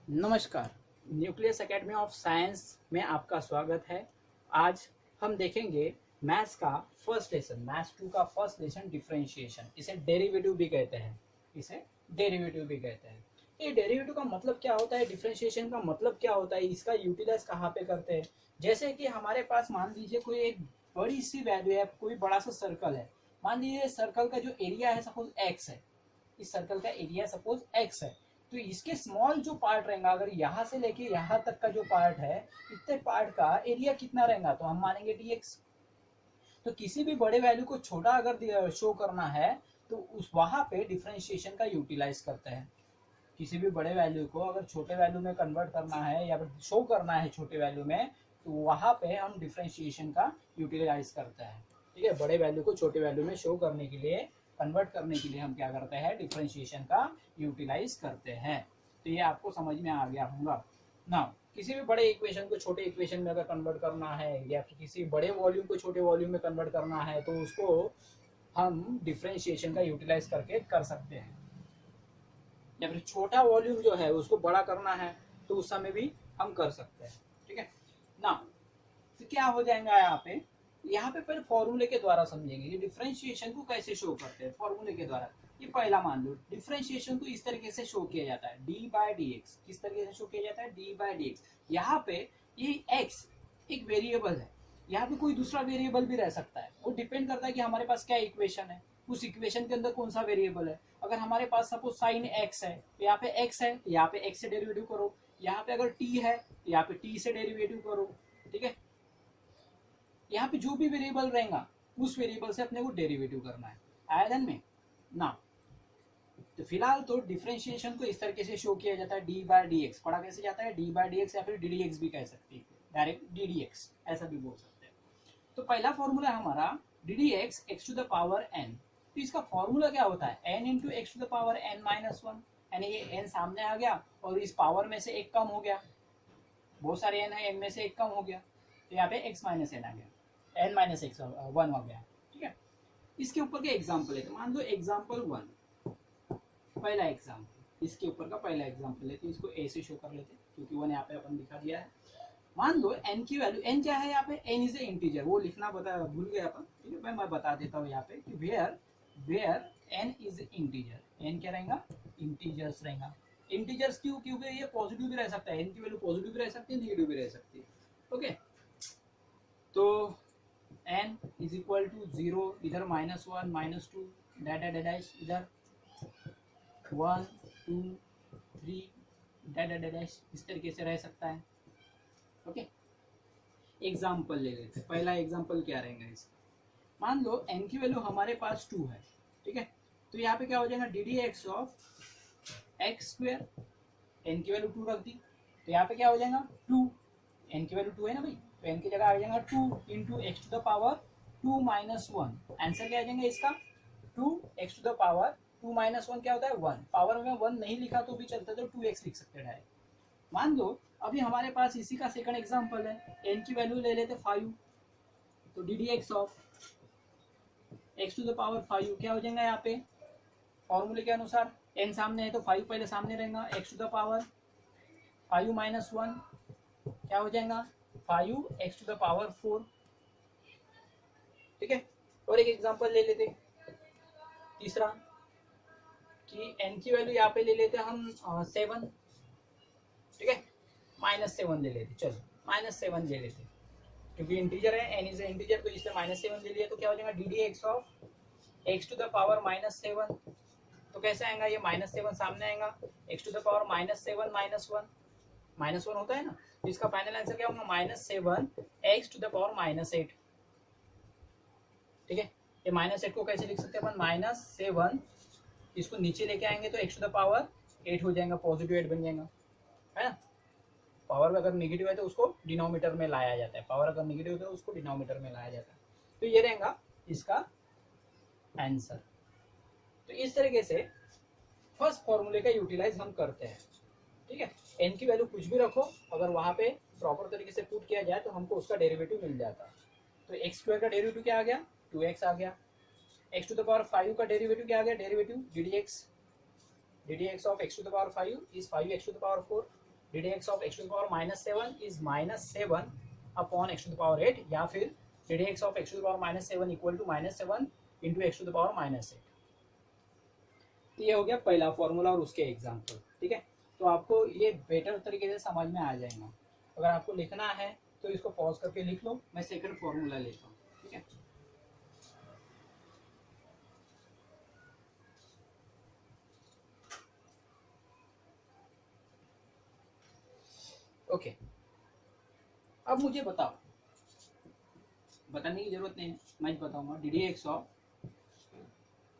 नमस्कार। Nucleus academy of science में आपका स्वागत है। आज हम देखेंगे मैथ्स का फर्स्ट लेसन, मैथ्स 2 का फर्स्ट लेसन डिफरेंशिएशन। इसे डेरिवेटिव भी कहते हैं, ये डेरिवेटिव का मतलब क्या होता है, डिफरेंशिएशन का मतलब क्या होता है, इसका यूटिलाइज कहाँ पे करते हैं। जैसे कि हमारे पास मान लीजिए कोई एक बड़ी सी वैल्यू है, कोई बड़ा सा सर्कल है। मान लीजिए सर्कल का जो एरिया है सपोज एक्स है, इस सर्कल का एरिया सपोज एक्स है। तो इसके स्मॉल जो पार्ट रहेगा, अगर यहाँ से लेके यहाँ तक का जो पार्ट है, इतने पार्ट का एरिया कितना रहेगा, तो हम मानेंगे dx। तो किसी भी बड़े वैल्यू को छोटा अगर शो करना है तो उस वहां पे डिफरेंशिएशन का यूटिलाइज करते हैं। किसी भी बड़े वैल्यू को अगर छोटे वैल्यू में कन्वर्ट करना है या फिर शो करना है छोटे वैल्यू में, तो वहां पे हम डिफरेंशिएशन का यूटिलाइज करते हैं। ठीक है, बड़े वैल्यू को छोटे वैल्यू में शो करने के लिए, कन्वर्ट करने के लिए हम क्या करते हैं, डिफरेंशिएशन का यूटिलाइज करते हैं। तो ये आपको समझ में आ गया होगा ना। किसी भी बड़े इक्वेशन को छोटे इक्वेशन में अगर कन्वर्ट करना है या फिर किसी बड़े वॉल्यूम को छोटे वॉल्यूम में कन्वर्ट करना है, तो उसको हम डिफरेंशिएशन का यूटिलाइज करके कर सकते हैं। या फिर छोटा वॉल्यूम जो है उसको बड़ा करना है तो उस समय भी हम कर सकते हैं। ठीक है ना। तो क्या हो जाएगा यहाँ पे पहले फॉर्मूले के द्वारा समझेंगे कि डिफरेंशिएशन को कैसे शो करते हैं फॉर्मूले के द्वारा। ये पहला मान लो, डिफरेंशिएशन को इस तरीके से शो किया जाता है, डी बाय डी एक्स। किस तरीके से शो किया जाता है, डी बाय डी एक्स। यहाँ पे ये एक्स एक वेरिएबल है, यहाँ पे कोई दूसरा वेरिएबल भी रह सकता है, वो डिपेंड करता है कि हमारे पास क्या इक्वेशन है, उस इक्वेशन के अंदर कौन सा वेरिएबल है। अगर हमारे पास सपोज साइन एक्स है तो यहाँ पे एक्स है, यहाँ पे एक्स से डेरिवेटिव करो। यहाँ पे अगर टी है तो यहाँ पे टी से डेरिवेटिव करो। ठीक है, यहाँ पे जो भी वेरिएबल रहेगा उस वेरिएबल से अपने को डेरिवेटिव करना है। आया ध्यान में ना। तो फिलहाल तो डिफरेंशिएशन को इस तरीके से शो किया जाता है, डी बाय डी एक्स। पढ़ा कैसे जाता है, डी बाय डी एक्स, या फिर डी डी एक्स भी कह सकते हैं, डायरेक्ट डी डी एक्स ऐसा भी बोल सकते हैं। तो पहला फॉर्मूला हमारा D D X X to the power N. तो इसका फॉर्मूला क्या होता है, N into x to the power N minus one. यानी ये एन सामने आ गया और इस पावर में से एक कम हो गया, बहुत सारे एन है, एन में से एक कम हो गया, तो यहाँ पे एक्स माइनस एन आ गया, एन माइनस एक्स वन हो गया। ठीक है, इसके ऊपर के एग्जाम्पल है, तो मान लो एग्जाम्पल वन, पहला एग्जाम्पल, इसके ऊपर का पहला एग्जाम्पल लेते हैं, इसको ए से शो कर लेते हैं क्योंकि वन यहाँ पे अपन दिखा दिया है। मान लो एन की वैल्यू, एन क्या है यहाँ पे, एन इज ए इंटीजर, वो लिखना बता भूल गया अपन। ठीक है, मैं बता देता हूँ यहाँ पे कि where where N is integer, N क्या रहेगा, इंटीजर्स रहेगा। इंटीजर्स क्यों, क्योंकि ये पॉजिटिव भी रह सकता है, एन की वैल्यू पॉजिटिव भी रह सकती है, नेगेटिव भी रह सकती है। ओके, तो n is equal to zero, इधर minus one minus two, dash इधर वन टू थ्री, डैश इस तरीके से रह सकता है। ओके, एग्जाम्पल ले लेते हैं। पहला एग्जाम्पल क्या रहेगा इसका, मान लो एन की वैल्यू हमारे पास टू है। ठीक है, तो यहाँ पे क्या हो जाएगा, D D x of X square, N की वैल्यू टू रख दी, तो यहाँ पे क्या हो जाएगा, टू, एन की वैल्यू टू है ना भाई, तो एन की जगह आ जाएगा two into x to the power two minus one. Answer क्या आ जाएगा इसका, two X to the power two minus one क्या होता है, वन। पावर में वन नहीं लिखा तो भी चलता है, तो टू एक्स लिख सकते हैं डायरेक्ट। मान लो अभी हमारे पास इसी का सेकंड एग्जांपल है, एन की वैल्यू ले लेते फाइव, तो D D x of x to the power five क्या हो जाएगा, यहाँ पे फॉर्मूले के अनुसार एन सामने है तो फाइव पहले सामने रहेगा, X to the power five minus one क्या हो जाएगा, five x to the power four. ठीक है, और एक एग्जांपल ले लेते तीसरा, कि एन की वैल्यू यहाँ पे ले लेते हम सेवन। ठीक है, माइनस सेवन ले लेते, चलो माइनस सेवन ले लेते क्योंकि इंटीजर है, एन इज इंटीजर, तो इसलिए माइनस सेवन ले लिया। तो क्या हो जाएगा, D D x of x to the power minus seven. तो कैसे आएगा, ये माइनस सेवन सामने आएगा, x to the power minus seven minus one होता है ना, तो इसका फाइनल आंसर क्या होगा, minus seven x to the power minus eight. ठीक है, ये माइनस एट को कैसे लिख सकते हैं अपन, माइनस सेवन, इसको नीचे लेके आएंगे तो x to the power eight हो जाएगा, पॉजिटिव एट बन जाएगा, है ना। पावर अगर नेगेटिव है तो उसको डिनोमिनेटर में लाया जाता है, पावर अगर नेगेटिव है तो उसको डिनोमिनेटर में लाया जाता है। तो ये रहेगा इसका आंसर। तो इस तरीके से फर्स्ट फॉर्मूले का यूटिलाइज हम करते हैं। ठीक है, एन की वैल्यू कुछ भी रखो, अगर वहां पे प्रॉपर तरीके से पुट किया जाए तो हमको उसका डेरिवेटिव मिल जाता है। तो एक्स स्क्वायर का डेरिवेटिव क्या आ गया, टू एक्स आ गया। X to the power five का डेरिवेटिव क्या आ गया, derivative d D x of x to the power five is five x to the power four. D D x of x to the power -7 is -7 upon x to the power 8, या फिर d D x of x to the power -7 equal to -7 into x to the power -8। तो ये हो गया पहला formula और उसके example. ठीक है, तो आपको ये बेटर तरीके से समझ में आ जाएगा। अगर आपको लिखना है तो इसको पॉज करके लिख लो, मैं सेकंड फॉर्मूला लेता हूँ। ठीक है, ओके। अब मुझे बताओ, बताने की जरूरत नहीं है, मैं बताऊंगा। D D x of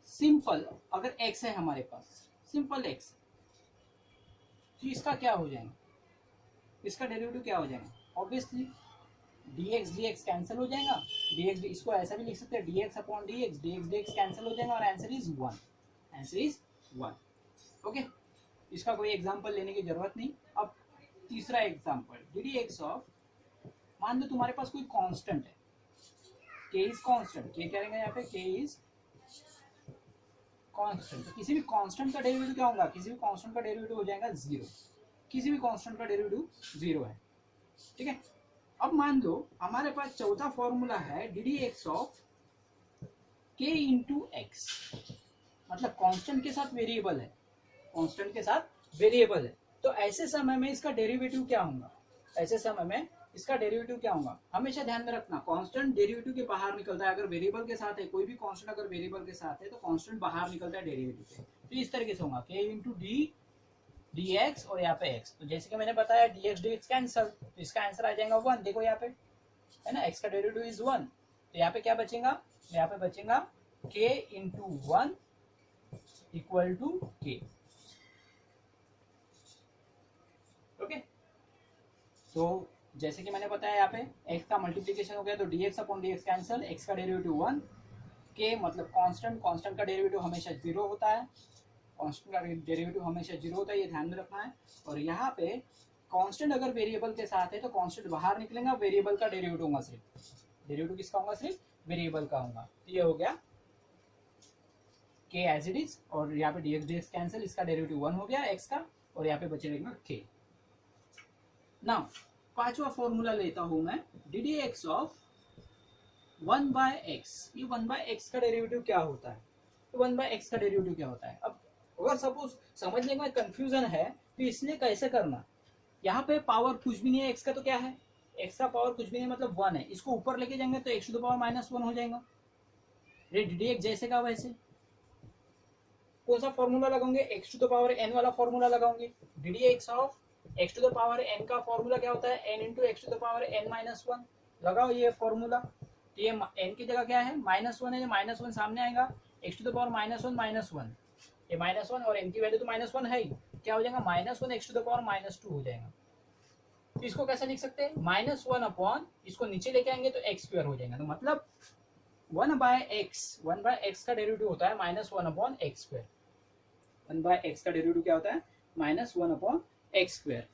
simple, अगर एक्स है हमारे पास, सिंपल एक्स, तो इसका क्या हो जाएगा, इसका डेरिवेटिव क्या हो जाएगा? ऑब्वियसली डी एक्स कैंसिल हो जाएगा, dx इसको ऐसा भी लिख सकते हैं dx upon dx, dx cancel हो जाएगा और answer is 1, answer is 1। Okay, इसका कोई एग्जांपल लेने की जरूरत नहीं। अब तीसरा example, D D x of, मान लो तुम्हारे पास कोई कांस्टेंट है, k इज कांस्टेंट, k क्या रहेगा यहाँ पे, k इज कांस्टेंट। तो किसी भी कांस्टेंट का डेरिवेटिव क्या होगा, किसी भी कांस्टेंट का डेरिवेटिव हो जाएगा 0, किसी भी कांस्टेंट का डेरिवेटिव 0 है। ठीक है, अब मान लो हमारे पास चौथा फॉर्मूला है d D x of k into x, मतलब कांस्टेंट के साथ वेरिएबल है, कांस्टेंट के साथ वेरिएबल है। तो ऐसे समय में इसका डेरिवेटिव क्या होगा, ऐसे समय में इसका डेरिवेटिव क्या होगा? हमेशा ध्यान में रखना, कांस्टेंट डेरिवेटिव के बाहर निकलता है। अगर वेरिएबल के साथ है, कोई भी कांस्टेंट अगर वेरिएबल के साथ है तो कांस्टेंट बाहर निकलता है डेरिवेटिव से। तो इस तरीके से होगा k इंटू डी एक्स और यहाँ पे x। तो जैसे कि मैंने बताया डी एक्स कैंसल, तो इसका आंसर आ जाएगा 1। देखो यहाँ पे है ना, x का डेरिवेटिव इज 1, तो यहाँ पे क्या बचेगा, यहाँ पे बचेगा k into 1 equal to k। Okay, तो जैसे कि मैंने बताया यहाँ पे x का मल्टीप्लीकेशन हो गया तो dx upon dx cancel, x का डेरिवेटिव 1, k मतलब कांस्टेंट, कांस्टेंट का डेरिवेटिव हमेशा 0 होता है, कांस्टेंट का डेरिवेटिव हमेशा 0 होता है, ये ध्यान में रखना है। और यहाँ पे कांस्टेंट अगर वेरिएबल के साथ है तो कांस्टेंट बाहर निकलेगा, वेरिएबल का डेरिवेटिव होगा सिर्फ, डेरिवेटिव किसका होगा, सिर्फ वेरिएबल का होगा। तो ये हो गया k एज इट इज, और यहाँ पे dx कैंसिल, इसका डेरिवेटिव 1 हो गया x का, और यहाँ पे बचे रहेगा k। नाउ पांचवा फॉर्मूला लेता हूं मैं, d D x of 1 by x. ये 1 बाय एक्स का डेरिवेटिव क्या होता है, तो 1 बाय एक्स का डेरिवेटिव क्या होता है? अब अगर सपोज समझने में कंफ्यूजन है तो इसलिए कैसे करना, यहाँ पे पावर कुछ भी नहीं है x का, तो क्या है, x का पावर कुछ भी नहीं मतलब 1 है, इसको ऊपर लेके जाएंगे तो x टू द पावर -1 हो जाएगा। डी डी एक्स जैसे का वैसे, कौन सा फॉर्मूला लगाओगे, x to the power n वाला फॉर्मूला लगाओगे। D D x of x to the power n का फॉर्मूला क्या होता है, n into x to the power n -1। लगाओ ये फॉर्मूला, तो ये n की जगह क्या है, -1 है, -1 सामने आएगा, x टू द पावर -1, ये -1 और n की वैल्यू तो -1 है ही, क्या हो जाएगा, -1 x टू द पावर -2 हो जाएगा। तो इसको कैसे लिख सकते हैं, -1 अपॉन, इसको नीचे लेके आएंगे तो x स्क्वायर हो जाएगा। तो मतलब 1 बाय एक्स का डेरिवेटिव होता है -1 upon x square. 1 by x का डेरिवेटिव क्या होता है, -1 अपॉन एक्स स्क्वायर।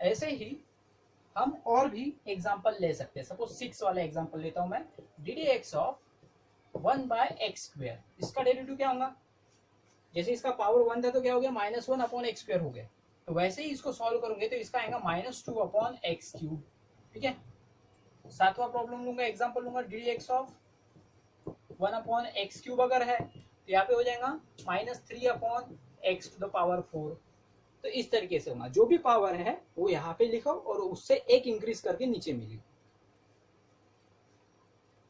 ऐसे ही हम और भी एग्जांपल ले सकते हैं। सपोज 6 वाला एग्जांपल लेता हूं मैं, d D x of 1 by x square, इसका डेरिवेटिव क्या होगा, जैसे इसका पावर 1 था तो क्या हो गया, -1 अपॉन एक्स स्क्वायर हो गया। तो वैसे ही इसको सॉल्व करोगे तो इसका आएगा -2 अपॉन एक्स क्यूब। ठीक है, सातवां प्रॉब्लम लूंगा, एग्जांपल लूंगा, d D x of 1 upon x cube अगर है तो यहाँ पे हो जाएगा -3 upon x to the power 4। तो इस तरीके से होगा, जो भी पावर है वो यहाँ पे लिखो और उससे एक इंक्रीज करके नीचे में लिखो।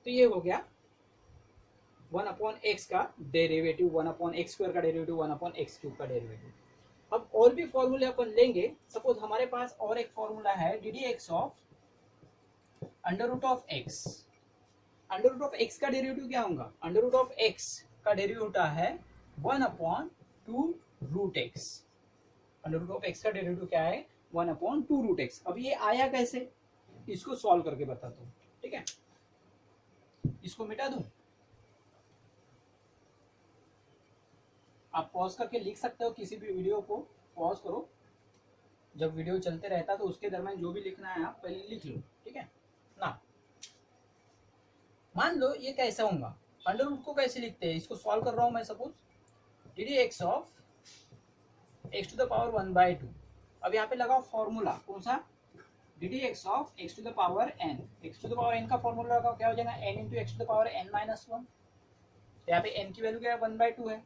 तो ये हो गया 1 अपॉन एक्स का डेरिवेटिव, 1 अपॉन एक्स स्क्वायर का डेरिवेटिव, 1 अपॉन एक्स क्यूब का डेरिवेटिव। अब और भी फॉर्मूले अपन लेंगे। सपोज हमारे पास और एक फॉर्मूला है d D x of under root of x. Under root of x का डेरिवेटिव क्या होगा, अंडर रूट ऑफ एक्स का डेरिवेटिव होता है 1 upon 2 root x. Under root of x का डेरिवेटिव क्या है, 1 अपॉन 2 रूट एक्स। अब ये आया कैसे, इसको सॉल्व करके बताता हूँ। ठीक है, इसको मिटा दूं, आप पॉज करके लिख सकते हो, किसी भी वीडियो को पॉज करो, जब वीडियो चलते रहता तो उसके दरमियान जो भी लिखना है आप पहले लिख लो। ठीक है ना, मान लो ये कैसा होगा, अंडर रूट को कैसे लिखते हैं, इसको सॉल्व कर रहा हूं मैं। Suppose d D x of x to the power 1/2। अब यहाँ पे लगाओ फॉर्मूला, कौन सा, d D x of x to the power n. X to the power n का फॉर्मूला लगाओ, क्या हो जाएगा, n into x to the power N minus one. यहाँ पे एन की वैल्यू क्या है, 1/2 है,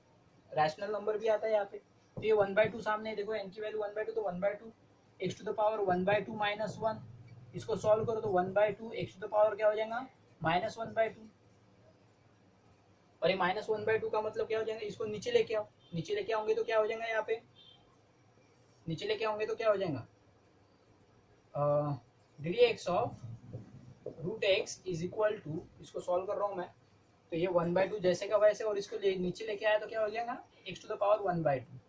रैशनल नंबर भी आता है यहाँ पे, तो ये 1/2 सामने है, देखो एन की वैल्यू 1/2, तो 1/2 x to the power 1/2 minus one. इसको सॉल्व करो तो 1/2 एक्स टू द पावर क्या हो जाएगा, -1/2। और ये -1/2 का मतलब क्या हो जाएगा, इसको नीचे लेके आओ, नीचे लेके आओगे तो क्या हो जाएगा, यहाँ पे नीचे लेके आओगे तो क्या हो जाएगा, D D x of root x is equal to, इसको सॉल्व कर रहा हूँ मैं, तो ये 1/2 जैसे का वैसे, और इसको नीचे लेके आया तो क्या हो जाएगा, x to the power 1/2।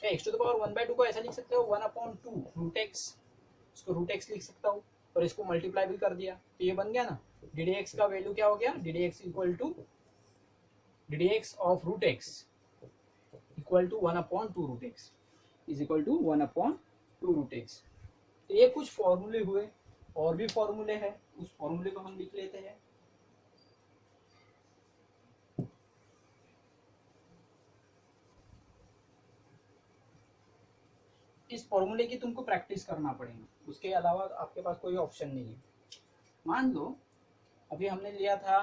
X to the power 1/2 को ऐसा लिख सकते हो 1/2 रूट एक्स, इसको रूट एक्स लिख सकता हूँ, और इसको मल्टीप्लाई भी कर दिया तो ये बन गया ना, डी डी एक्स का वैल्यू क्या हो गया, d D x equal to d D x of root x equal to 1/2 root x is equal to 1/2 root x. तो ये कुछ फॉर्मूले हुए, और भी फॉर्मूले हैं, उस फॉर्मूले को हम लिख लेते हैं। इस फॉर्मूले की तुमको प्रैक्टिस करना पड़ेगा, उसके अलावा आपके पास कोई ऑप्शन नहीं है। मान लो अभी हमने लिया था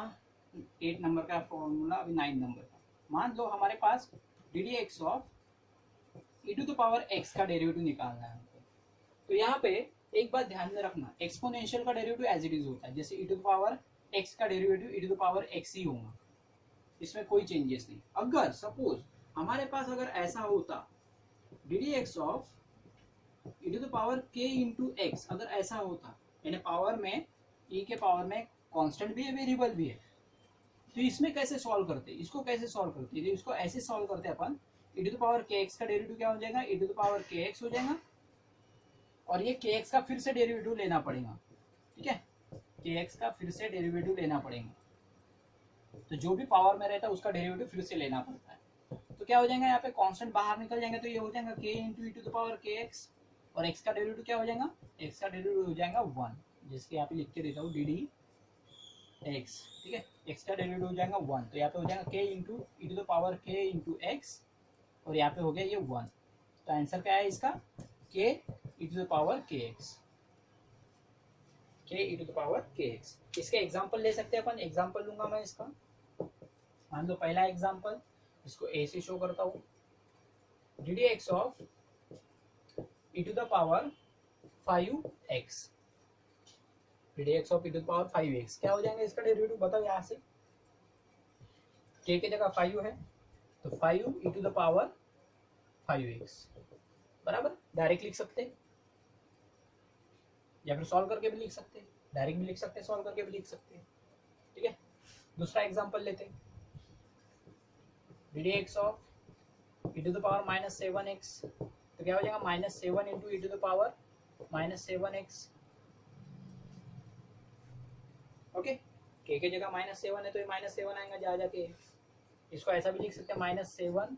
8 नंबर का फॉर्मूला, अभी 9 नंबर का। मान लो हमारे पास d D x of e to the power x का डेरिवेटिव निकालना है हमको। तो यहाँ पे एक बात ध्यान में रखना, एक्सपोनेंशियल का डेरिवेटिव एज इट इज होता है, जैसे e to the power x का derivative e to the power x ही होगा, इसमें कोई चेंजेस नहीं। अगर सपोज हमारे पास अगर ऐसा होता d D x of e to the power k into x, अगर ऐसा होता, यानी पावर में ई के पावर में कांस्टेंट भी है, वेरिएबल भी है, तो इसमें कैसे सॉल्व करते, इसको कैसे सॉल्व करते, तो इसको ऐसे सॉल्व करते अपन, ई to the power k x का डेरिवेटिव क्या हो जाएगा, ई to the power k x हो जाएगा, और ये के एक्स का फिर से डेरिवेटिव लेना पड़ेगा, ठीक है, के एक्स का फिर से डेरिवेटिव लेना पड़ेगा, तो जो भी पावर में रहता है उसका डेरिवेटिव फिर से लेना पड़ता है। तो क्या हो जाएगा, यहाँ पे कांस्टेंट बाहर निकल जाएंगे, तो ये हो जाएगा k into e to the power k x, और एक्स का डेरिवेटिव क्या हो जाएगा, एक्स का डेरिवेटिव हो जाएगा 1, जिसके यहाँ पे लिख के देता हूँ डी डी एक्स, ठीक है, एक्स का डेरिवेटिव हो जाएगा 1, तो यहाँ पे हो जाएगा k into e to the power k into x, और यहाँ पे हो गया ये 1, तो आंसर क्या है इसका, के ई to the power k x, के ई to the power k x. इसके एग्जाम्पल ले सकते हैं अपन, एग्जाम्पल लूंगा मैं इसका। मान लो पहला एग्जाम्पल, इसको ए से शो करता हूँ, d D x of e to the power 5x, d D x of e to the power 5x क्या हो जाएगा इसका डेरिवेटिव, बताओ यहाँ से, k की जगह 5 है, तो 5 ई टू द पावर 5x बराबर, डायरेक्ट लिख सकते हैं, या फिर सॉल्व करके भी लिख सकते हैं, डायरेक्ट भी लिख सकते हैं, सॉल्व करके भी लिख सकते हैं, ठीक है। दूसरा एग्जांपल लेते हैं, d D x of e to the power -7x, तो क्या हो जाएगा, -7 into e to the power -7x, okay, k की जगह -7 है तो ये -7 आएगा जा जाके, इसको ऐसा भी लिख सकते हैं -7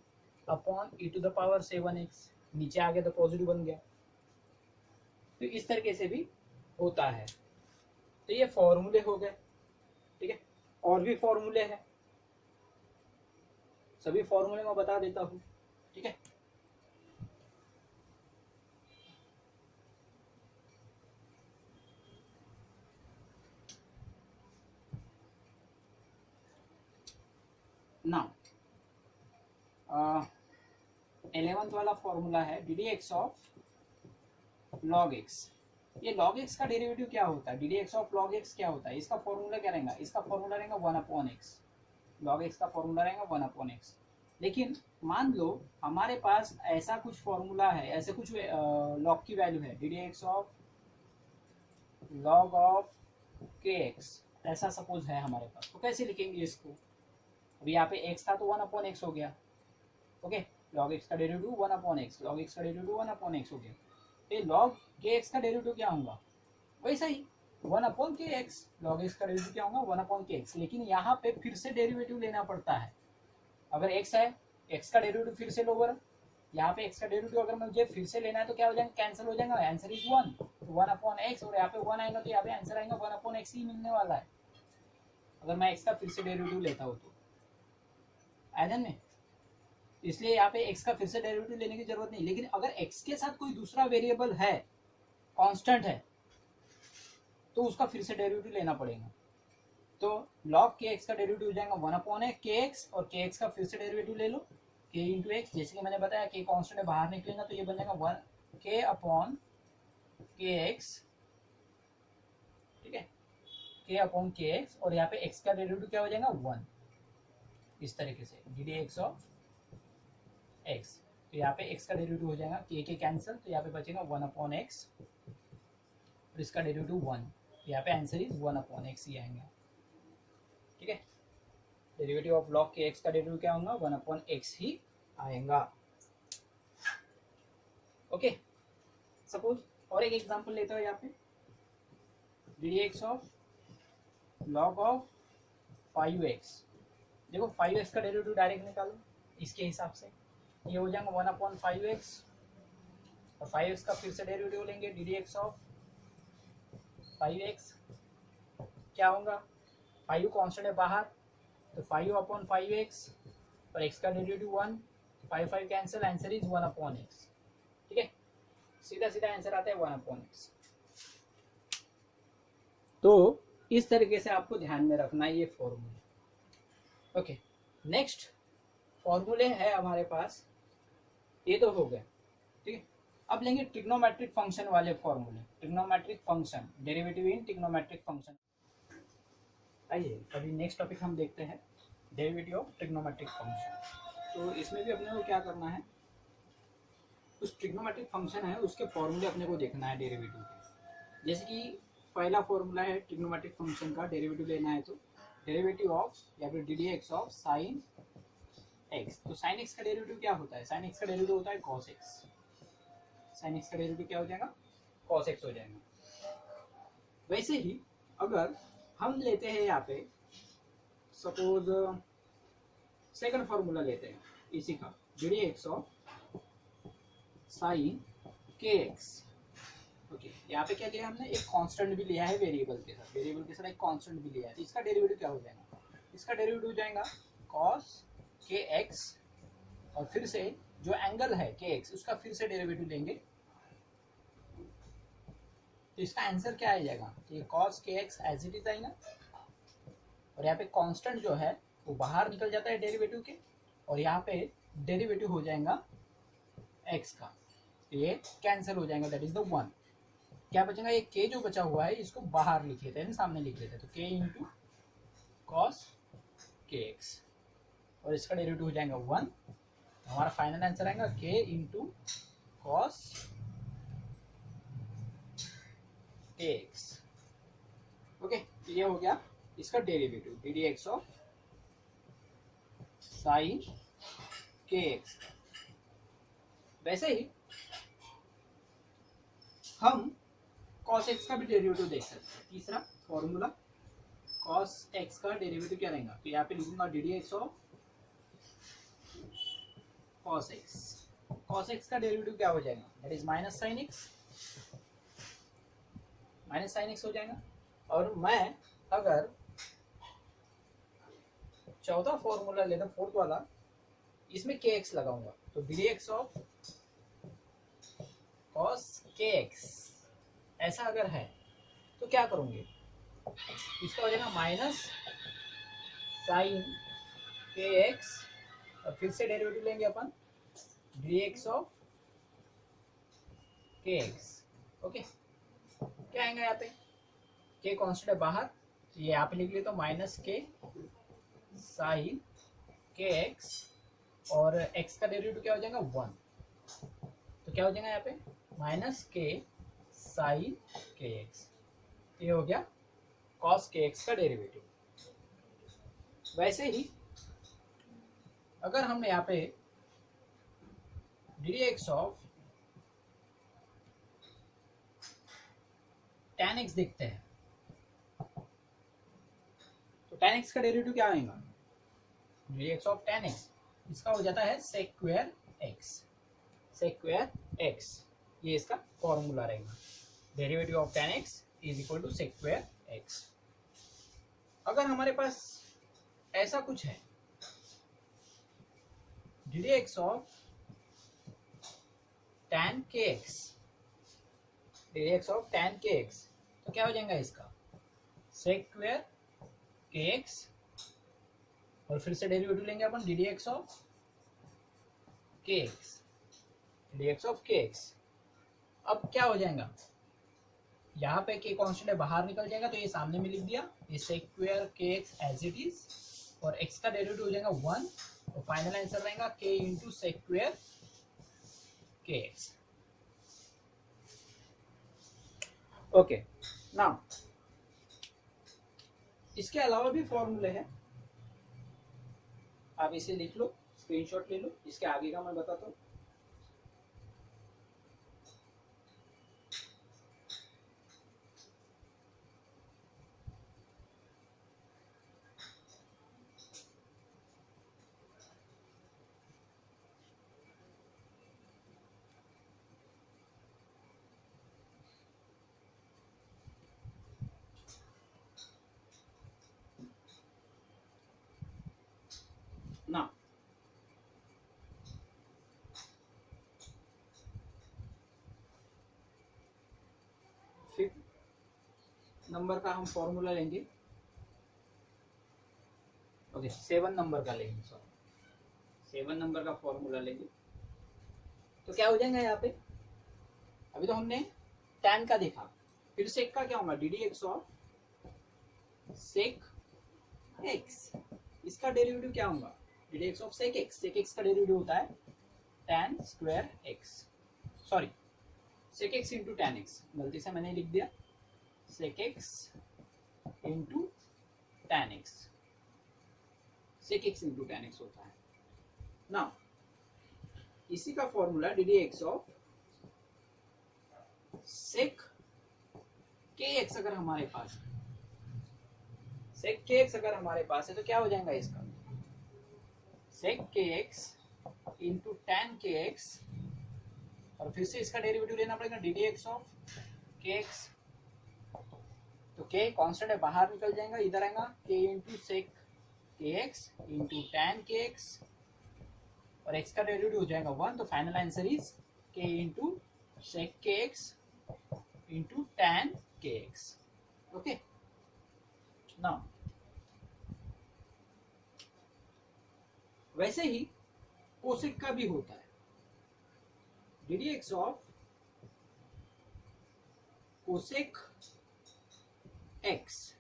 upon e to the power 7x, नीचे आ गया तो पॉजिटिव बन गया, तो इस तरीके से भी होता है। तो ये फॉर्मूले हो गए, ठीक है, और भी फॉर्मूले हैं, सभी फॉर्मूले मैं बता देता हूँ, ठीक है। नाउ 11th वाला फॉर्मूला है d D x of log x. ये लॉग एक्स का डेरिवेटिव क्या होता है, d D x of log x क्या होता है, इसका फॉर्मूला क्या रहेगा, इसका फॉर्मूला रहेगा 1/x, लॉग एक्स का फॉर्मूला रहेगा 1/x। लेकिन मान लो हमारे पास ऐसा कुछ फॉर्मूला है, ऐसे कुछ लॉग की वैल्यू है, d D x of log of के एक्स, ऐसा सपोज है हमारे पास, तो कैसे लिखेंगे इसको, अभी यहाँ पे x था तो 1/x हो गया, ओके, log x का डेरिवेटिव 1/x, log x का डेरिवेटिव 1/x हो गया, ये log kx का डेरिवेटिव क्या होगा, वैसा ही 1/kx, log x का डेरिवेटिव क्या होगा 1/kx, लेकिन यहाँ पे फिर से डेरिवेटिव लेना पड़ता है, अगर x है x का डेरिवेटिव फिर से लोअर, यहाँ पे x का डेरिवेटिव अगर मुझे फिर से लेना है तो क्या हो जाएगा, कैंसिल हो जाएगा, आंसर इज 1, तो 1/x, और यहाँ पे 1 आएगा तो यहाँ पे आंसर आएगा 1/x ही मिलने वाला है, अगर मैं x का फिर से डेरिवेटिव लेता हूँ तो, आया ध्यान में, इसलिए यहाँ पे x का फिर से डेरिवेटिव लेने की जरूरत नहीं। लेकिन अगर x के साथ कोई दूसरा वेरिएबल है, कांस्टेंट है, तो उसका फिर से डेरिवेटिव लेना पड़ेगा। तो log kx का डेरिवेटिव हो जाएगा 1/kx, और kx का फिर से डेरिवेटिव ले लो k इंटू एक्स। जैसे कि मैंने बताया k कांस्टेंट है, बाहर निकलेगा तो ये बन जाएगा k/kx, ठीक है, k/kx, और यहाँ पे x का डेरिवेटिव क्या हो जाएगा 1, इस तरीके से ddx ऑफ x। तो यहाँ पे x का डेरिवेटिव हो जाएगा k कैंसिल, तो यहाँ पे बचेगा 1/x, और इसका डेरिवेटिव 1। यहाँ पे आंसर इज 1/x ही आएगा, ठीक है। डेरिवेटिव ऑफ log kx का डेरिवेटिव क्या होगा 1/x ही आएगा। ओके, सपोज और एक एग्जांपल लेते हो यहाँ पे, ddx of log of 5x। देखो 5x का डेरिवेटिव डायरेक्ट निकालो इसके हिसाब से, ये हो जाएगा 1/5x, और 5x का फिर से डेरिवेटिव लेंगे ddx ऑफ 5x। क्या होगा, 5 कांस्टेंट है बाहर, तो 5/5x, और x का derivative 1, 5 cancel, answer is 1/x, ठीक है। सीधा सीधा आंसर आता है 1/x। तो इस तरीके से आपको ध्यान में रखना है ये फॉर्मूले। ओके, नेक्स्ट फॉर्मूले है हमारे पास, ये तो हो गया, ठीक है। अब लेंगे ट्रिग्नोमेट्रिक फंक्शन वाले फॉर्मूले। Trigonometric function, derivative in trigonometric function. आइए अभी नेक्स्ट टॉपिक हम देखते हैं, डेरिवेटिव ऑफ ट्रिग्नोमेट्रिक फंक्शन। तो इसमें भी अपने को क्या करना है, उस ट्रिग्नोमेट्रिक फंक्शन है उसके फॉर्मूले अपने को देखना है डेरिवेटिव के। जैसे कि पहला फॉर्मूला है ट्रिग्नोमेट्रिक फंक्शन का, डेरिवेटिव लेना है तो डेरिवेटिव ऑफ या फिर ddx ऑफ साइन x। तो साइन x का डेरिवेटिव क्या होता है, साइन x का डेरिवेटिव होता है cos x। साइन x का डेरिवेटिव क्या हो जाएगा, cos x हो जाएगा। वैसे ही अगर हम लेते हैं यहाँ पे सपोज सेकंड फॉर्मूला लेते हैं इसी का, ddx of sine kx। Okay, यहाँ पे क्या लिया हमने, एक कांस्टेंट भी लिया है वेरिएबल के साथ, वेरिएबल के साथ एक कांस्टेंट भी लिया है। इसका डेरिवेटिव क्या हो जाएगा, इसका डेरिवेटिव हो जाएगा cos kx, और फिर से जो एंगल है kx उसका फिर से डेरिवेटिव लेंगे, तो इसका आंसर क्या आ जाएगा, ये cos kx as it is आएगा, और यहाँ पे कांस्टेंट जो है वो बाहर निकल जाता है डेरिवेटिव के, और यहाँ पे डेरिवेटिव हो जाएगा x का, ये कैंसिल हो जाएगा, दैट इज द 1। क्या बचेगा, ये k जो बचा हुआ है इसको बाहर लिख लेते हैं, सामने लिख लेते हैं, तो k इंटू कॉस kx, और इसका डेरिवेटिव हो जाएगा 1। हमारा फाइनल आंसर आएगा k into cos kx। Okay, ये हो गया इसका derivative ddx of sine kx। वैसे ही हम cos x का भी डेरिवेटिव देख सकते हैं। तीसरा फॉर्मूला, cos x का डेरिवेटिव क्या रहेगा, तो यहाँ पे लिखूंगा ddx of cos x। cos x का डेरिवेटिव क्या हो जाएगा, that is minus sine x, minus sine x हो जाएगा। और मैं अगर चौथा फॉर्मूला लेता, फोर्थ वाला, इसमें kx लगाऊंगा, तो ddx ऑफ cos kx ऐसा अगर है तो क्या करूंगे, इसका हो जाएगा माइनस साइन kx, और फिर से डेरिवेटिव लेंगे अपन dx ऑफ kx। ओके, क्या आएगा यहाँ पे, k कांस्टेंट है बाहर, तो ये यहाँ पे लिख लेता हूँ माइनस k साइन kx, और x का डेरिवेटिव क्या हो जाएगा 1, तो क्या हो जाएगा यहाँ पे माइनस k साइन kx। ये हो गया cos kx का डेरिवेटिव। वैसे ही अगर हम यहाँ पे ddx ऑफ tan x देखते हैं, तो tan x का डेरिवेटिव क्या आएगा, ddx ऑफ tan x, इसका हो जाता है सेक्वेयर x, सेक्वेयर x। ये इसका फॉर्मूला रहेगा, derivative of tan x is equal to sec square x। अगर हमारे पास ऐसा कुछ है d D x of tan kx, d D x of tan kx, तो क्या हो जाएगा इसका sec स्क्वायर kx, और फिर से डेरिवेटिव लेंगे अपन d D x of kx, d D x of kx। अब क्या हो जाएगा, यहाँ पे k कांस्टेंट है बाहर निकल जाएगा, तो ये सामने में लिख दिया, ये sec square kx as it is, और x का डेरिवेटिव हो जाएगा 1, तो फाइनल आंसर रहेगा k into sec square kx। Okay, now इसके अलावा भी फॉर्मूले हैं, आप इसे लिख लो, स्क्रीनशॉट ले लो, इसके आगे का मैं बताता हूँ। ना फिफ्थ नंबर का हम फॉर्मूला लेंगे, ओके 7 नंबर का लेंगे, सॉरी 7 नंबर का फॉर्मूला लेंगे, तो क्या हो जाएगा यहाँ पे, अभी तो हमने tan का देखा, फिर sec का क्या होगा, d D x of sec x, इसका डेरिवेटिव क्या होगा, d D x of sec x, sec x का डेरिवेटिव होता है tan square x, sorry sec x into tan x, गलती से मैंने लिख दिया sec x into tan x, sec x into tan x होता है। नाउ इसी का formula D D x of sec kx अगर हमारे पास है, sec kx अगर हमारे पास है तो क्या हो जाएगा इसका, sec kx into tan kx, और फिर से इसका डेरिवेटिव लेना पड़ेगा D D x of kx, तो k कांस्टेंट है बाहर निकल जाएगा, इधर आएगा k into sec kx into tan kx, और x का डेरिवेटिव हो जाएगा 1, तो final answer is k into sec kx into tan kx। Okay, now वैसे ही कोसेक का भी होता है, d D x of cosec x,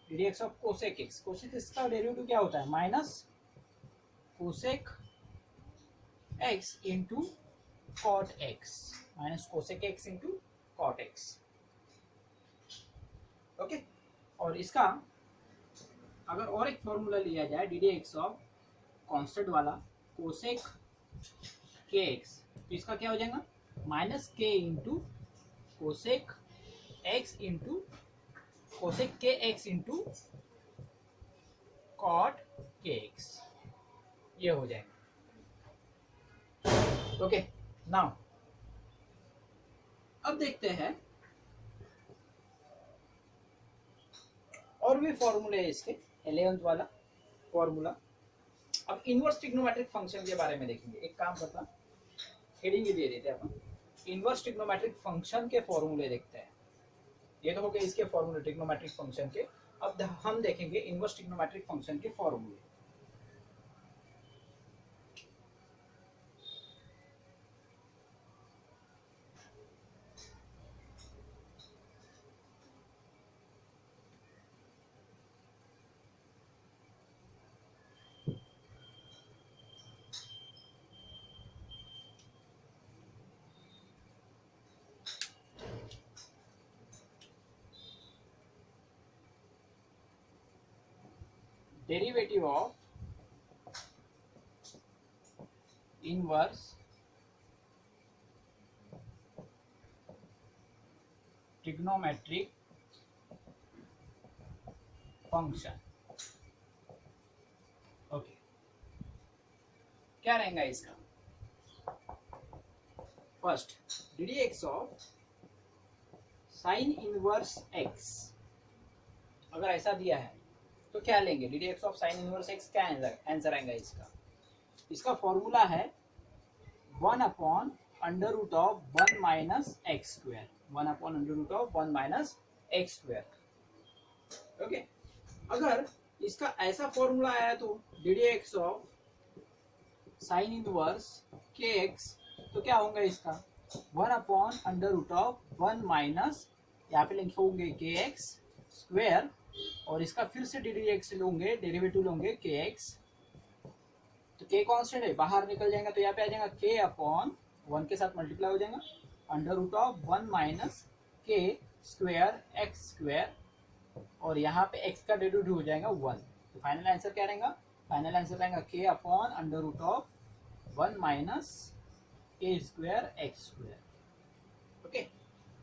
D D x of cosec x, cosec x का डेरिवेटिव क्या होता है, minus cosec x into cot x, minus cosec x into cot x. Okay, और इसका अगर और एक फॉर्मूला लिया जाए, d D x of constant वाला कोसेक के एक्स, तो इसका क्या हो जाएगा, minus k into cosec x into cosec k x into cot k x, ये हो जाएगा। ओके, नाउ अब देखते हैं और भी फॉर्मूले है इसके, 11th वाला फॉर्मूला। अब इनवर्स ट्रिग्नोमेट्रिक फंक्शन के बारे में देखेंगे, एक काम करता हेडिंग ही दे देते हैं अपन, इनवर्स ट्रिग्नोमेट्रिक फंक्शन के फॉर्मूले देखते हैं। ये तो हो गए इसके फॉर्मूले ट्रिग्नोमेट्रिक फंक्शन के, अब हम देखेंगे इनवर्स ट्रिग्नोमेट्रिक फंक्शन के फॉर्मूले। Derivative of inverse trigonometric function. Okay, क्या रहेगा इसका, first D D x of sine inverse x, अगर ऐसा दिया है तो क्या लेंगे, D D x of sine inverse x, क्या आंसर आएगा इसका, इसका फॉर्मूला है 1/√1 minus x square, 1/√1 minus x square. Okay, अगर इसका ऐसा फॉर्मूला आया तो D D x of sine inverse k x, तो क्या होगा इसका 1/√1 माइनस, यहाँ पे लिखे होंगे के एक्स स्क्वायर, और इसका फिर से डी डी एक्स लोगे, डेरिवेटिव लोगे के एक्स, तो के कांस्टेंट है बाहर निकल जाएगा, तो यहाँ पे आ जाएगा के अपॉन 1 के साथ मल्टीप्लाई हो जाएगा √1 माइनस के स्क्वायर एक्स स्क्वायर, और यहाँ पे x का डेरिवेटिव हो जाएगा 1। तो फाइनल आंसर क्या रहेगा, फाइनल आंसर रहेगा k अपॉन √1 माइनस के स्क्वायर एक्स स्क्वायर। ओके,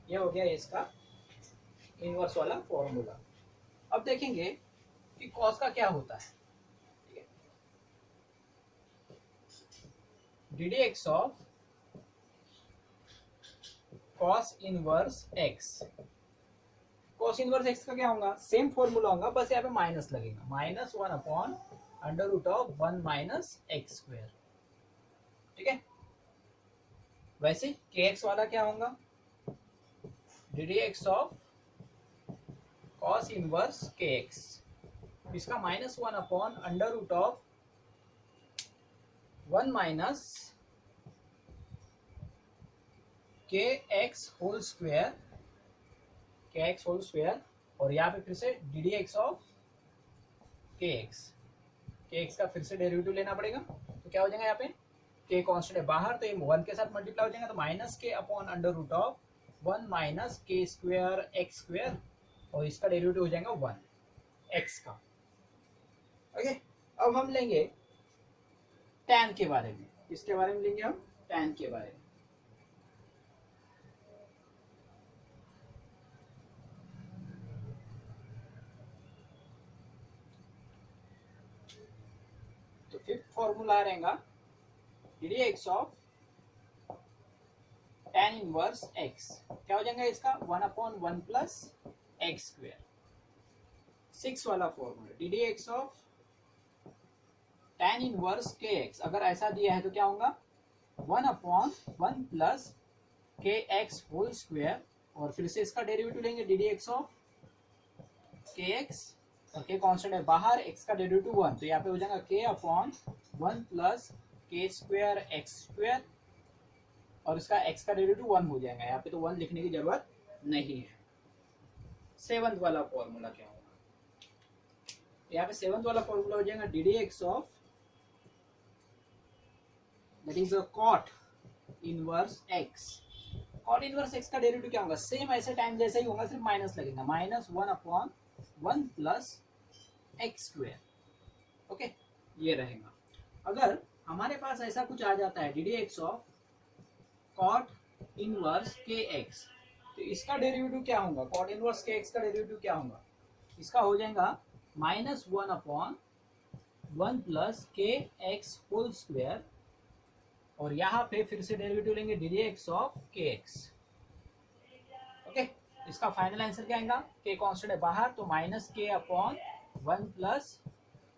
ये हो गया इसका इनवर्स वाला फॉर्मूला। अब देखेंगे कि कॉस का क्या होता है। ठीक है, d D x of cos inverse x, cos inverse x का क्या होगा, सेम फॉर्मूला होगा, बस यहाँ पे माइनस लगेगा, -1/√1 माइनस एक्स स्क्वायर। ठीक है, वैसे के एक्स वाला क्या होगा, d D x of cos inverse k x, इसका -1/√1 माइनस के एक्स होल स्क्वायर, के एक्स होल स्क्वायर, और यहाँ पे फिर से डी डी एक्स ऑफ के एक्स का फिर से डेरिवेटिव लेना पड़ेगा, तो क्या हो जाएगा, यहाँ पे के कांस्टेंट है बाहर, तो ये 1 के साथ मल्टीप्लाई हो जाएगा, तो माइनस के अपॉन √1 माइनस के स्क्वायर एक्स स्क्वायर, और इसका डेरिवेटिव हो जाएगा 1 एक्स का। ओके, अब हम लेंगे tan के बारे में, इसके बारे में लेंगे हम tan के बारे में। तो फिफ्थ फॉर्मूला रहेगा D D x of tan inverse x, क्या हो जाएगा इसका 1/1 प्लस एक्स स्क्वायर। 6 वाला formula D D x of tan inverse k x, अगर ऐसा दिया है तो क्या होगा 1/1 प्लस के एक्स होल स्क्वायर, और फिर से इसका डेरिवेटिव लेंगे डी डी एक्स ऑफ के एक्स, और के कांस्टेंट है बाहर, x का डेरिवेटिव 1, तो यहाँ पे हो जाएगा k/1 प्लस के स्क्वायर एक्स स्क्वायर, और इसका x का डेरिवेटिव 1 हो जाएगा, यहाँ पे तो 1 लिखने की जरूरत नहीं है। 7th वाला फॉर्मूला क्या होगा, यहाँ पे 7th वाला फॉर्मूला हो जाएगा D D x of, that is cot inverse x। Cot inverse x का डेरिवेटिव क्या होगा, सेम ऐसे टाइम जैसा ही होगा, सिर्फ माइनस लगेगा, -1/1 प्लस एक्स स्क्वायर। ओके, ये रहेगा। अगर हमारे पास ऐसा कुछ आ जाता है d D x of cot inverse k x, तो इसका डेरिवेटिव क्या होगा, कॉट इनवर्स के एक्स का डेरिवेटिव क्या होगा, इसका हो जाएगा -1/1 प्लस के एक्स होल स्क्वायर, और यहाँ पे फिर से डेरिवेटिव लेंगे डी डी एक्स ऑफ के एक्स। ओके, इसका फाइनल आंसर क्या आएगा, के कांस्टेंट है बाहर, तो -k/1 प्लस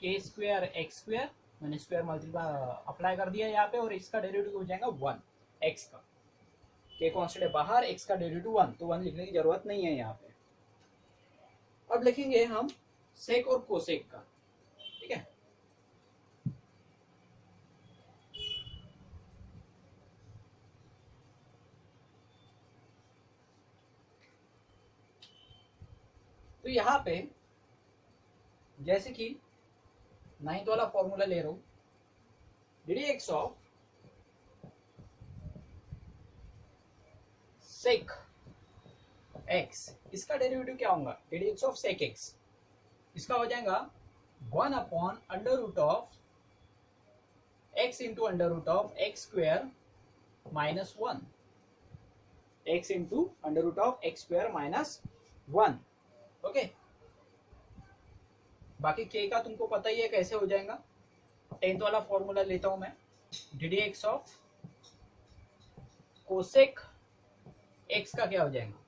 के स्क्वायर एक्स स्क्वायर, मैंने स्क्वायर मल्टीप्लाई अप्लाई कर दिया यहाँ पे, और इसका डेरिवेटिव हो जाएगा 1 एक्स का, के कांस्टेंट है बाहर, एक्स का डेरिवेटिव 1, तो 1 लिखने की जरूरत नहीं है यहाँ पे। अब लिखेंगे हम सेक और कोसेक का। ठीक है, तो यहाँ पे जैसे कि 9th वाला फॉर्मूला ले रहा हूं, d D x of sec x, इसका डेरिवेटिव क्या होगा, d D x of sec x, इसका हो जाएगा 1/√ऑफ x into √x square minus 1, x into √x square minus 1। Okay, बाकी k का तुमको पता ही है कैसे हो जाएगा। 10th वाला फॉर्मूला लेता हूं मैं, d D x of cosec x का क्या हो जाएगा,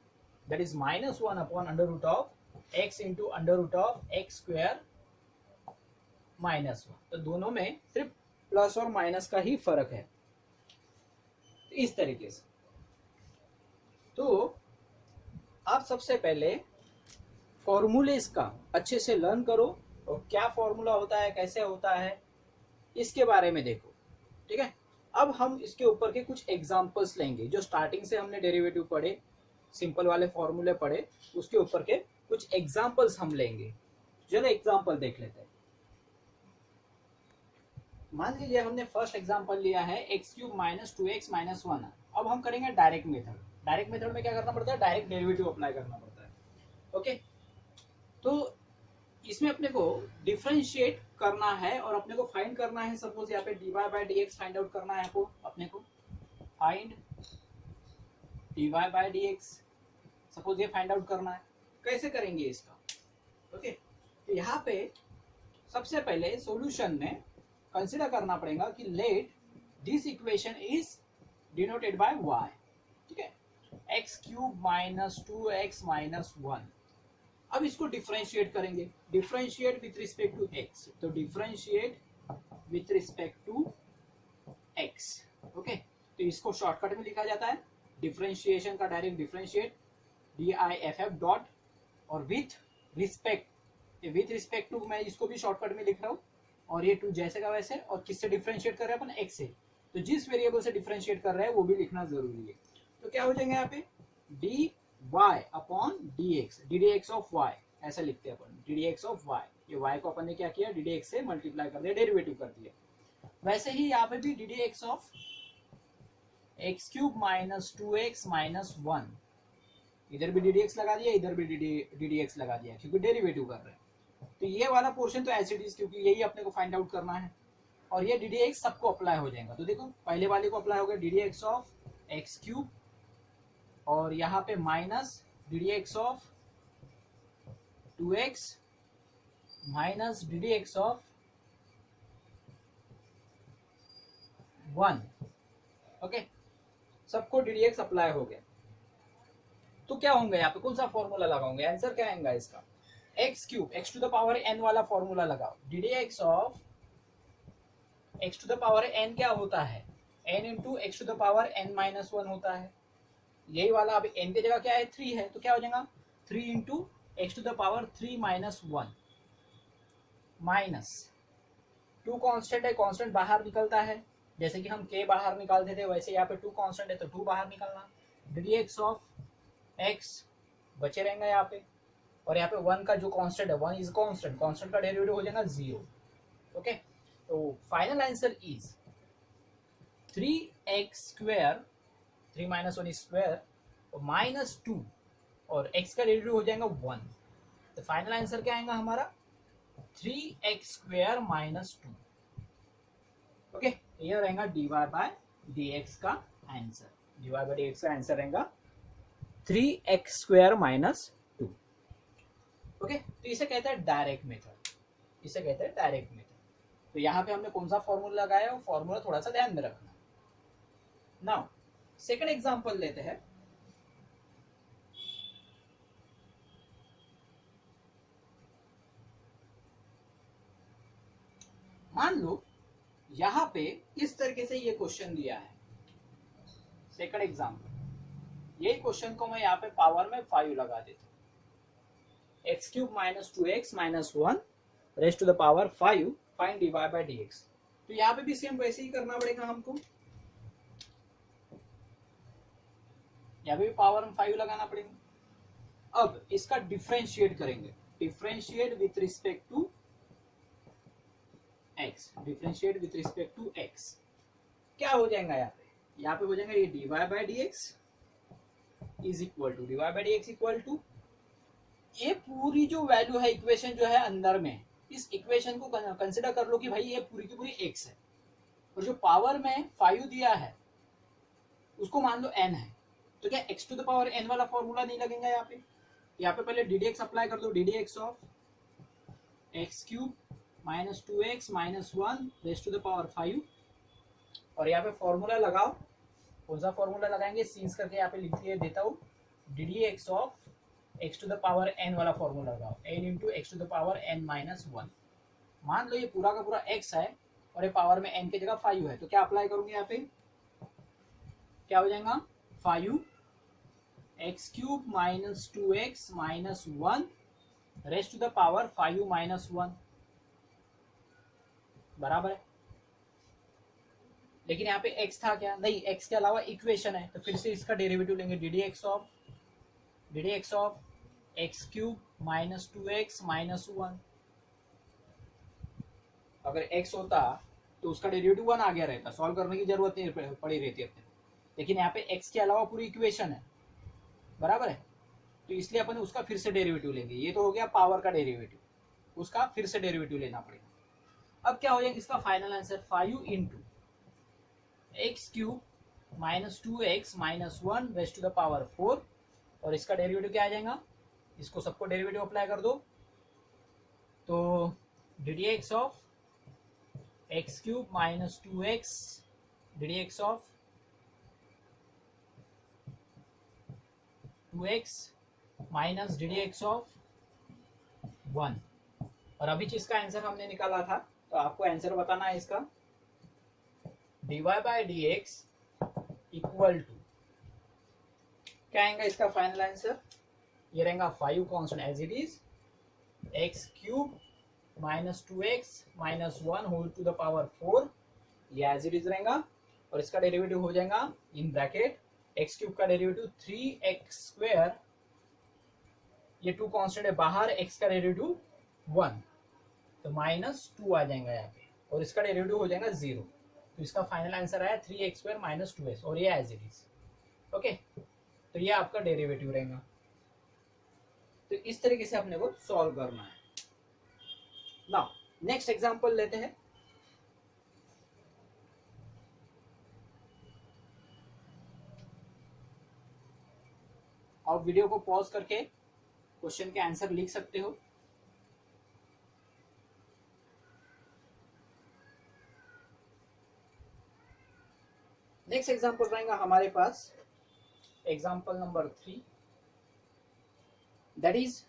that is -1/√x into √x square minus 1। तो दोनों में सिर्फ प्लस और माइनस का ही फर्क है, इस तरीके से। तो आप सबसे पहले फॉर्मूलेस का अच्छे से लर्न करो, और क्या फॉर्मूला होता है, कैसे होता है, इसके बारे में देखो, ठीक है। अब हम इसके ऊपर के कुछ एग्जांपल्स लेंगे, जो स्टार्टिंग से हमने डेरिवेटिव पढ़े, सिंपल वाले फॉर्मूले पढ़े, उसके ऊपर के कुछ एग्जांपल्स हम लेंगे। चलो एग्जांपल देख लेते हैं। मान लीजिए हमने फर्स्ट एग्जांपल लिया है x³ माइनस 2x माइनस 1। अब हम करेंगे डायरेक्ट मेथड। डायरेक्ट मेथड में क्या करना पड़ता है, डायरेक्ट डेरिवेटिव अप्लाई करना पड़ता है, ओके। तो इसमें अपने को डिफरेंशिएट करना है और अपने को फाइंड करना है। सपोज यहाँ पे dy by dx find out करना है आपको, अपने को find dy by dx, suppose ये फाइंड आउट करना है। कैसे करेंगे इसका, ओके। तो यहाँ पे सबसे पहले सॉल्यूशन में कंसीडर करना पड़ेगा कि let this equation is denoted by y, ठीक है, x³ माइनस 2x माइनस 1। अब इसको डिफरेंशिएट करेंगे, differentiate with respect to x, तो differentiate with respect to x, okay. तो इसको शॉर्टकट में लिखा जाता है डिफरेंशिएशन का, डायरेक्ट डिफरेंशिएट DIFF डॉट और विथ रिस्पेक्ट टू, मैं इसको भी शॉर्टकट में लिख रहा हूँ, और ये टू जैसे का वैसे, और किससे डिफरेंशिएट कर रहे हैं अपन, x से, तो जिस वेरिएबल से डिफरेंशिएट कर रहे हैं वो भी लिखना जरूरी है। तो क्या हो जाएंगे यहाँ पे dy upon dx, ddx of y, ऐसा लिखते हैं अपन, ddx ऑफ y। ये y को अपन ने क्या किया, ddx से मल्टीप्लाई कर दिया, डेरिवेटिव कर दिया। वैसे ही यहाँ पे भी ddx of x³ minus 2x minus 1, इधर भी ddx लगा दिया, इधर भी ddx लगा दिया, क्योंकि डेरिवेटिव कर रहे हैं। तो ये वाला पोर्शन तो एज इट इज, क्योंकि यही अपने को फाइंड आउट करना है, और ये ddx सबको अप्लाई हो जाएगा। तो देखो पहले वाले को अप्लाई हो गया ddx ऑफ x³, और यहाँ पे minus ddx of 2x minus ddx of 1, okay. सबको ddx अप्लाई हो गया। तो क्या होंगे यहाँ पे, कौन सा फॉर्मूला लगाओगे, आंसर क्या आएगा इसका, x³ x to the power n वाला फॉर्मूला लगाओ। ddx of x to the power n क्या होता है, n into x to the power n minus 1 होता है। यही वाला अब n की जगह क्या है, 3 है, तो क्या हो जाएगा 3 into x to the power 3 minus 1, minus 2 constant है, कांस्टेंट बाहर निकलता है, जैसे कि हम k बाहर निकालते थे, वैसे यहाँ पे 2 कांस्टेंट है तो 2 बाहर निकलना। ddx ऑफ x बचे रहेंगे यहाँ पे, और यहाँ पे 1 का जो कांस्टेंट है, 1 इज कांस्टेंट, कांस्टेंट का डेरिवेटिव हो जाएगा 0, ओके। तो final answer is 3x², 3 minus 1 square minus 2, और x का डेरिवेटिव हो जाएगा 1। तो फाइनल आंसर क्या आएगा हमारा 3x² माइनस 2, ओके। ये रहेगा dy बाय dx का आंसर, dy बाय dx का आंसर रहेगा 3x² माइनस 2, ओके। तो इसे कहते हैं डायरेक्ट मेथड, इसे कहते हैं डायरेक्ट मेथड। तो यहाँ पे हमने कौन सा फॉर्मूला लगाया है, वो फॉर्मूला थोड़ा सा ध्यान में रखना। नाउ सेकंड एग्जांपल लेते हैं। मान लो यहां पे इस तरीके से ये क्वेश्चन दिया है, सेकंड एग्जांपल। यही क्वेश्चन को मैं यहाँ पे पावर में 5 लगा देता हूँ, x³ minus 2x minus 1 raised to the power 5, find dy by dx। तो यहाँ पे भी सेम वैसे ही करना पड़ेगा हमको, यहाँ पे भी पावर में 5 लगाना पड़ेगा। अब इसका डिफरेंशिएट करेंगे, differentiate with respect to x, differentiate with respect to x, क्या हो जाएगा यहाँ पे हो जाएगा ये dy by dx is equal to, dy by dx equal to, ये पूरी जो वैल्यू है इक्वेशन जो है अंदर में, इस इक्वेशन को कंसिडर कर लो कि भाई ये पूरी की पूरी x है, और जो पावर में 5 दिया है उसको मान लो n है। तो क्या x to the power n वाला फॉर्मूला नहीं लगेगा यहाँ पे पहले ddx अप्लाई कर दो, ddx of x³ minus 2x minus 1 raised to the power 5, और यहाँ पे फॉर्मूला लगाओ। कौन सा फॉर्मूला लगाएंगे, सीन्स करके यहाँ पे लिख दिए देता हूँ, ddx of x to the power n वाला फॉर्मूला लगाओ, n into x to the power n minus 1। मान लो ये पूरा का पूरा x है, और ये पावर में n की जगह 5 है, तो क्या अप्लाई करूंगे यहाँ पे, क्या हो जाएगा 5x³ minus 2x minus 1 raised to the power 5 minus 1 बराबर है। लेकिन यहाँ पे x था क्या, नहीं, x के अलावा इक्वेशन है, तो फिर से इसका डेरिवेटिव लेंगे, ddx of x³ minus 2x minus 1। अगर x होता तो उसका डेरिवेटिव 1 आ गया रहता, सॉल्व करने की जरूरत नहीं पड़ी रहती अपने। लेकिन यहाँ पे x के अलावा पूरी इक्वेशन है, बराबर है, तो इसलिए अपन उसका फिर से डेरिवेटिव लेंगे। ये तो हो गया पावर का डेरिवेटिव, उसका फिर से डेरिवेटिव लेना पड़ेगा। अब क्या हो जाएगा इसका final answer, 5 into x³ minus 2x minus 1 raised to the power 4, और इसका डेरिवेटिव क्या आ जाएगा, इसको सबको डेरिवेटिव अप्लाई कर दो, तो ddx of x³ minus 2x ddx of 2x minus ddx of 1। और अभी जिसका आंसर हमने निकाला था, तो आपको आंसर बताना है इसका, dy by dx equal to क्या आएगा इसका फाइनल आंसर, ये रहेगा 5 constant as it is, x³ minus 2x minus 1 whole to the power 4, ये एज इट इज रहेगा, और इसका डेरिवेटिव हो जाएगा इन ब्रैकेट x³ का डेरिवेटिव 3x², ये 2 कांस्टेंट है बाहर, x का डेरिवेटिव 1, तो माइनस 2 आ जाएगा यहाँ पे, और इसका डेरिवेटिव हो जाएगा 0, तो इसका फाइनल आंसर आया 3x² माइनस 2x, और ये एज इट इज। ओके, तो ये आपका डेरिवेटिव रहेगा। तो इस तरीके से अपने को सॉल्व करना है। नाउ नेक्स्ट एग्जांपल लेते हैं। आप वीडियो को पॉज करके क्वेश्चन के आंसर लिख सकते हो। नेक्स्ट एग्जांपल रहेगा हमारे पास example number 3, that is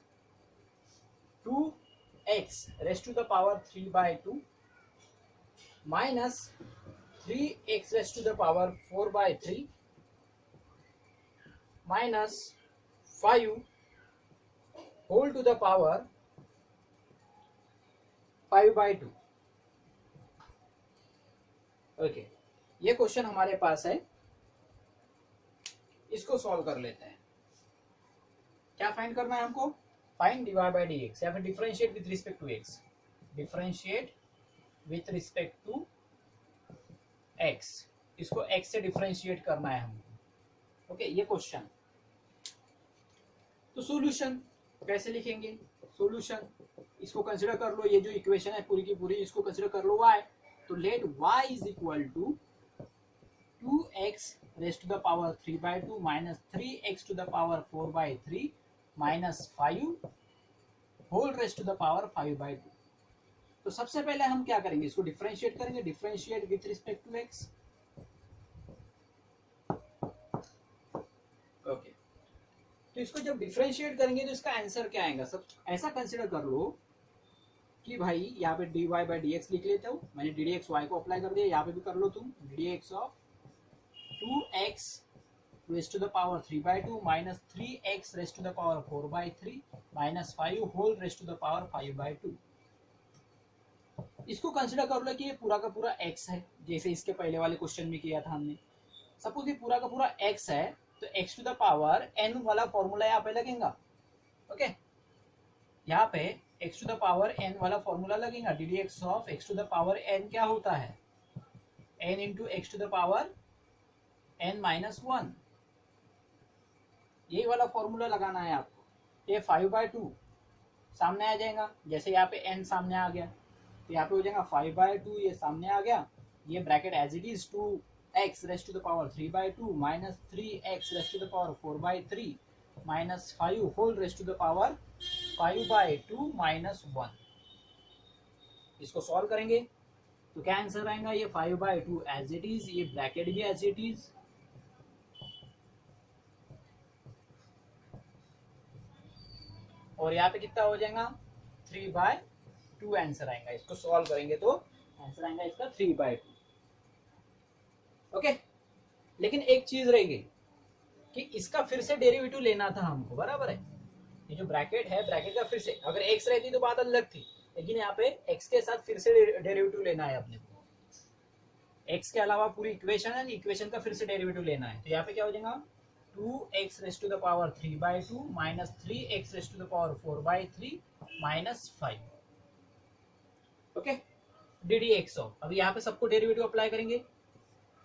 2x raised to the power 3/2 minus 3x raised to the power 4/3 minus 5 whole to the power 5/2। Okay, ये क्वेश्चन हमारे पास है, इसको सॉल्व कर लेते हैं। क्या फाइंड करना है हमको, फाइंड dy बाई dx, या फिर differentiate with respect to x, differentiate with respect to x, इसको x से डिफरेंशिएट करना है हमको। ओके, ये क्वेश्चन। तो सॉल्यूशन कैसे लिखेंगे, सॉल्यूशन इसको कंसीडर कर लो, ये जो इक्वेशन है पूरी की पूरी इसको कंसीडर कर लो y, तो let y is equal to 2x raised to the power 3/2 minus 3x to the power 4/3 minus 5 whole raised to the power 5/2। तो सबसे पहले हम क्या करेंगे, इसको डिफरेंशिएट करेंगे, differentiate with respect to x। Okay, तो इसको जब डिफरेंशिएट करेंगे तो इसका आंसर क्या आएगा, सब ऐसा कंसीडर कर लो कि भाई यहाँ पे dy बाई dx लिख लेता हूँ, मैंने ddx y को अप्लाई कर दिया, यहाँ पे भी कर लो तुम, ddx of 2x raised to the power 3/2 minus 3x raised to the power 4/3 minus 5 whole raised to the power 5/2। इसको कंसीडर कर लो कि ये पूरा का पूरा x है, जैसे इसके पहले वाले क्वेश्चन में किया था हमने। सपोज ये पूरा का पूरा x है, तो x to the power n वाला फॉर्मूला यहाँ पे लगेगा। ओके, यहाँ पे x to the power n वाला फॉर्मूला लगेगा, ddx of x to the power n क्या होता है, n into x to the power n minus 1, यही वाला फॉर्मूला लगाना है आपको। ये 5/2 सामने आ जाएगा, जैसे यहाँ पे n सामने आ गया, तो यहाँ पे हो जाएगा 5/2, ये सामने आ गया, ये bracket as it is 2x raised to the power 3/2 minus 3x raised to the power 4/3 minus 5 whole raised to the power 5/2 minus 1। इसको सॉल्व करेंगे तो क्या आंसर आएगा, ये 5/2 एज इट इज, ये ब्रैकेट भी एज इट इज, और यहाँ पे कितना हो जाएगा 3/2 आंसर आएगा। इसको सॉल्व करेंगे तो आंसर आएगा इसका 3/2। ओके, लेकिन एक चीज रह गई कि इसका फिर से डेरिवेटिव लेना था हमको, बराबर है। ये जो ब्रैकेट है, ब्रैकेट का फिर से, अगर एक्स रहती तो बात अलग थी, लेकिन यहाँ पे एक्स के साथ फिर से डेरिवेटिव लेना है अपने को। एक्स के अलावा पूरी इक्वेशन है, इक्वेशन का फिर से डेरिवेटिव लेना है। तो यहाँ पे क्या हो जाएगा, 2x⁻³ minus 3x⁻⁴/3 minus 5। Okay, ddx of, अब यहाँ पे सबको डेरिवेटिव अप्लाई करेंगे।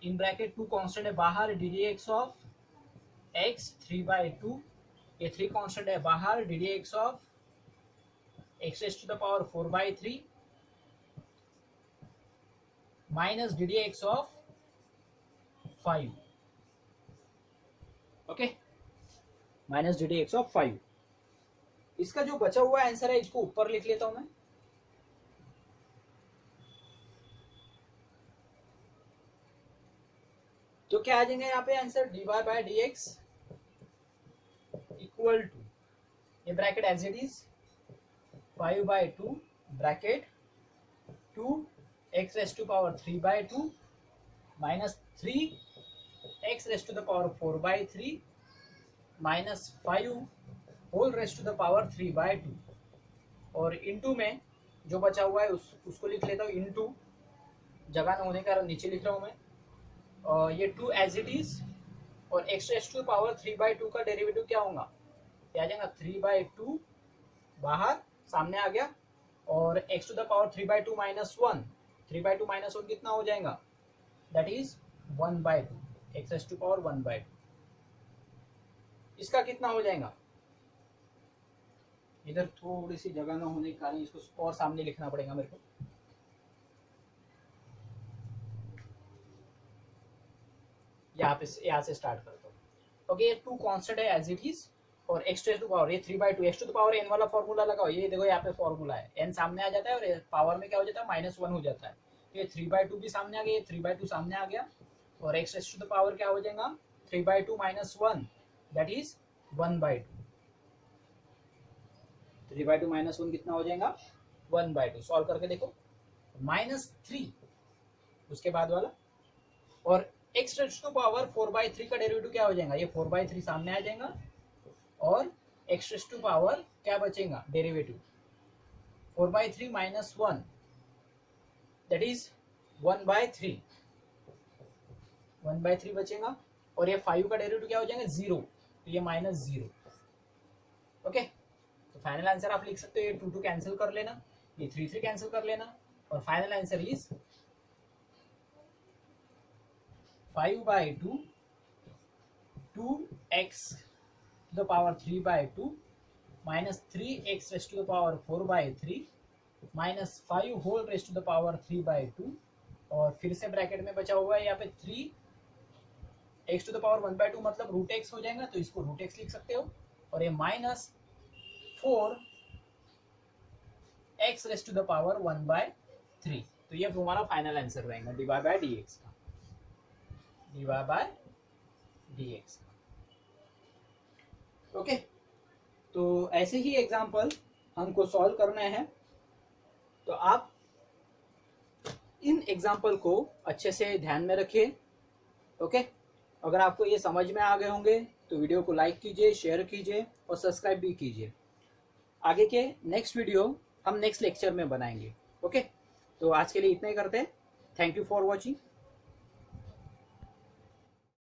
इन ब्रैकेट 2 कांस्टेंट है बाहर, ddx ऑफ x 3/2, ये 3 कांस्टेंट है बाहर, ddx of x⁻⁴/3 minus ddx of 5। Okay, minus ddx of 5। इसका जो बचा हुआ आंसर है इसको ऊपर लिख लेता हूं मैं। तो क्या आ जाएंगे यहाँ पे आंसर, dy/dx इक्वल टू, ये bracket as it is 5/2 bracket 2x⁻³ minus 3x⁻⁴/3 minus 5 3/2 और इंटू में जो बचा हुआ है उसको लिख लेता हूँ इंटू, जगह न होने का नीचे लिख रहा हूँ मैं। और ये 2 एज इट इज, और x⁻³ का डेरिवेटिव क्या होगा, क्या आ जाएगा 3/2 बाहर सामने आ गया, और x⁻³ माइनस 1, 3/2 माइनस 1 कितना हो जाएगा, दैट इज 1/2, x⁻1/2। इसका कितना हो जाएगा, इधर थोड़ी सी जगह ना होने के कारण इसको और सामने लिखना पड़ेगा मेरे को। यहाँ से स्टार्ट करता हूँ। ओके, ये 2 कांस्टेंट है एज इट इज, और x⁻, ये 3/2, x⁻n वाला फॉर्मूला लगाओ, ये देखो यहाँ पे फॉर्मूला है, n सामने आ जाता है और पावर में क्या हो जाता है -1 हो जाता है। तो ये 3/2 भी सामने आ गया, ये 3/2 सामने आ गया, और x⁻ क्या हो जाएगा 3/2 माइनस 1, दैट इज 1/2। 3/2 माइनस 1 कितना हो जाएगा 1/2। सॉल्व करके देखो, -3 उसके बाद वाला, और x⁻⁴/3 का डेरिवेटिव क्या हो जाएगा, ये 4/3 सामने आ जाएगा, और x⁻ क्या बचेगा डेरिवेटिव 4/3 माइनस 1, दैट इज 1/3, 1/3 बचेगा, और ये 5 का डेरिवेटिव क्या हो जाएगा 0, तो ये -0। ओके, तो फाइनल आंसर आप लिख सकते हो, ये 2 कैंसिल कर लेना, ये 3 कैंसिल कर लेना, और final answer is 5/2 2x⁻³ minus 3x⁻⁴/3 minus 5 और फिर से ब्रैकेट में बचा हुआ है यहाँ पे 3x⁻1/2 मतलब √x हो जाएगा, तो इसको √x लिख सकते हो, और ये माइनस 4x⁻1/3। तो ये हमारा फाइनल आंसर रहेगा dy/dx का, dy/dx। ओके, तो ऐसे ही एग्जाम्पल हमको सॉल्व करने हैं, तो आप इन एग्जाम्पल को अच्छे से ध्यान में रखिए। ओके, अगर आपको ये समझ में आ गए होंगे तो वीडियो को लाइक कीजिए, शेयर कीजिए और सब्सक्राइब भी कीजिए। आगे के नेक्स्ट वीडियो हम नेक्स्ट लेक्चर में बनाएंगे। ओके, तो आज के लिए इतना ही करते हैं। Thank you for watching.